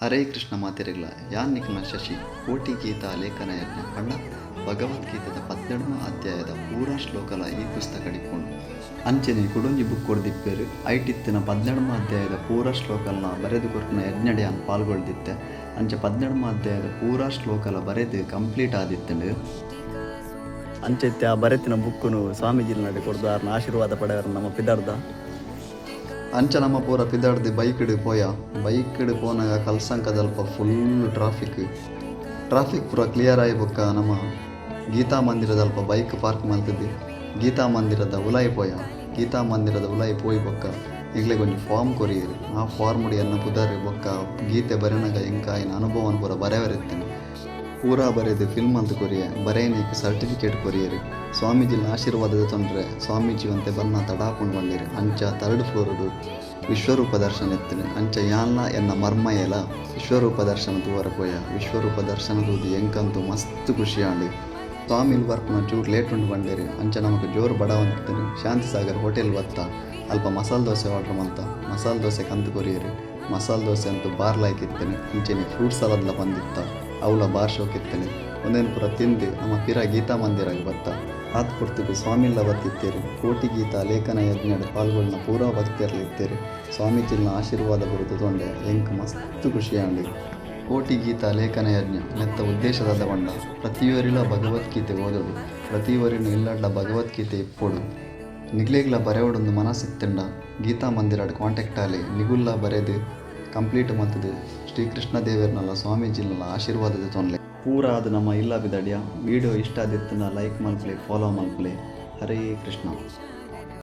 ಹರೇ ಕೃಷ್ಣ ಮಾತೆರೆಗ್ಲ ಯಾನ್ ನಿಖಿನ ಶಶಿ ಕೋಟಿ ಗೀತಾ ಲೇಖನ ಯಜ್ಞ ಪಂಡ ಭಗವದ್ಗೀತೆದ 17ನೇ ಅಧ್ಯಾಯದ ಪೂರ ಶ್ಲೋಕಲ ಈ ಪುಸ್ತಕ ಡಿಕೊಂಡು ಅಂಚನೆ ಕುಡೊಂಜಿ ಬುಕ್ ಕೊಡ್ದಿಪ್ಪೇರು ಐಟಿತ್ತಿನ 17ನೇ ಅಧ್ಯಾಯದ ಪೂರ ಶ್ಲೋಕಲ್ನ ಬರೆದು ಕೊರ್ಪಿನ ಯಜ್ಞಡೆ ಅನ್ ಪಾಲ್ಗೊಳ್ದಿತ್ತೆ ಅಂಚೆ 17ನೇ ಅಧ್ಯಾಯದ ಪೂರ ಶ್ಲೋಕಲ ಬರೆದು ಕಂಪ್ಲೀಟ್ ಆದಿತ್ತಂಡು ಅಂಚೆತ್ತೆ ಆ ಬರೆತಿನ ಬುಕ್ಕುನು ಸ್ವಾಮೀಜಿಲ್ ನಡೆ ಕೊಡ್ದಾರ್ನ ಆಶೀರ್ವಾದ ಪಡೆಯವರು ನಮ್ಮ ಪಿದಾರ್ದ ಅಂಚ ನಮ್ಮ ಪೂರ ಪಿದಾಡ್ದು ಬೈಕ್ಡ್ ಪೋನಾಗ ಕಲ್ಸಂಕದಲ್ಪ ಫುಲ್ ಟ್ರಾಫಿಕ್ ಪೂರ ಕ್ಲಿಯರ್ ಆಗಿ ಬೊಕ್ಕ ನಮ್ಮ ಗೀತಾ ಮಂದಿರದಲ್ಪ ಬೈಕ್ ಪಾರ್ಕ್ ಮಲ್ತಿದ್ದಿ ಗೀತಾ ಮಂದಿರದ ಉಲಾಯಿ ಪೋಯಿ ಬೊಕ್ಕ ಈಗಲೇ ಕೊಂಚ ಫಾರ್ಮ್ ಕೊರಿಯಿರಿ ಆ ಫಾರ್ಮ್ ಅನ್ನ ಪುದಾರಿ ಬೊಕ್ಕ ಗೀತೆ ಬರೆನಾಗ ಎಂಕ ಆಯ್ನ ಅನುಭವನ ಪೂರ ಬರೆವರಿತ್ತೇನೆ ಪೂರಾ ಬರೆದು ಫಿಲ್ಮ್ ಅಂತ ಕೊರಿಯೆ ಬರೇನಿಗೆ ಸರ್ಟಿಫಿಕೇಟ್ ಕೊರಿಯರಿ ಸ್ವಾಮೀಜಿನ ಆಶೀರ್ವಾದದ ತೊಂದರೆ ಸ್ವಾಮೀಜಿ ಅಂತೆ ಬನ್ನ ತಡಾಕೊಂಡು ಬಂದಿರಿ ಅಂಚ 3rd ಫ್ಲೋರ್ಡು ವಿಶ್ವರೂಪ ದರ್ಶನ ಎತ್ತನೆ ಅಂಚ ಯಾನ್ಲ ಎನ್ನ ಮರ್ಮ ಏಲ ವಿಶ್ವರೂಪ ದರ್ಶನ ತೂವರ ಪೋಯ ವಿಶ್ವರೂಪ ದರ್ಶನ ತೂದಿ ಎಂಕಂತೂ ಮಸ್ತ್ ಖುಷಿ ಆಂಡಿ ಸ್ವಾಮಿಲ್ ಬರ್ಪನ ಚೂರು ಲೇಟ್ ಉಂಡು ಬಂದಿರಿ ಅಂಚ ನಮಗೆ ಜೋರು ಬಡವಂತಿರ್ತೀನಿ ಶಾಂತಿ ಸಾಗರ್ ಹೋಟೆಲ್ ಬತ್ತ ಅಲ್ಪ ಮಸಾಲೆ ದೋಸೆ ಆರ್ಡ್ರ್ ಮಂತ ಮಸಾಲೆ ದೋಸೆ ಕಂತು ಕೊರಿಯರಿ ಮಸಾಲೆ ದೋಸೆ ಅಂತೂ ಬಾರ್ಲಾಯ್ಕಿತ್ತೇನೆ ಇಂಚೆನೆ ಫ್ರೂಟ್ ಸಲಾದ್ಲ ಬಂದಿತ್ತ ಅವಳ ಬಾರ್ ಶೋಕಿತ್ತೇನೆ ಒಂದೇನು ಪುರ ತಿಂದು ನಮ್ಮ ಪಿರ ಗೀತಾ ಮಂದಿರಾಗಿ ಬತ್ತ ಆತ್ ಪುರ್ತುಗು ಸ್ವಾಮಿಲ್ಲ ಬತ್ತಿತ್ತೇರಿ ಕೋಟಿ ಗೀತಾ ಲೇಖನ ಯಜ್ಞದ ಪಾಲ್ಗೊಳ್ಳ ಪೂರಾ ಭಕ್ತಿಯರ್ಲಿತ್ತೇರಿ ಸ್ವಾಮೀಜಿನ ಆಶೀರ್ವಾದ ಬರುದು ತೊಂಡೆ ಎಂಕ್ ಮಸ್ತ್ ಖುಷಿಯಾಂಡಿ ಕೋಟಿ ಗೀತಾ ಲೇಖನ ಯಜ್ಞ ನೆತ್ತ ಉದ್ದೇಶದ ಬಂಡ ಪ್ರತಿಯೊರಿಲ ಭಗವದ್ಗೀತೆ ಓದೋಡು ಪ್ರತಿಯೊರಿನ ಇಲ್ಲಡ್ಡ ಭಗವದ್ಗೀತೆ ಇಪ್ಪೋಡು ನಿಗ್ಲೇಗ್ಲ ಬರೆಯೋಡೊಂದು ಮನಸ್ಸಿತ್ತಂಡ ಗೀತಾ ಮಂದಿರಾಡ್ ಕಾಂಟ್ಯಾಕ್ಟ್ ಆಲಿ ನಿಗುಲ್ಲ ಬರೆದು ಕಂಪ್ಲೀಟ್ ಮತ್ತದು ಶ್ರೀಕೃಷ್ಣ ದೇವರನಲ್ಲ ಸ್ವಾಮೀಜಿನಲ್ಲ ಆಶೀರ್ವಾದದ ತೊಂದರೆ ಪೂರ ಅದು ನಮ್ಮ ಇಲ್ಲ ಬಿದಡ್ಯ ವಿಡಿಯೋ ಇಷ್ಟ ಆದಿತ್ತನ್ನ ಲೈಕ್ ಮಲ್ಪಲೆ ಫಾಲೋ ಮಲ್ಪಲೆ ಹರೇ ಕೃಷ್ಣ.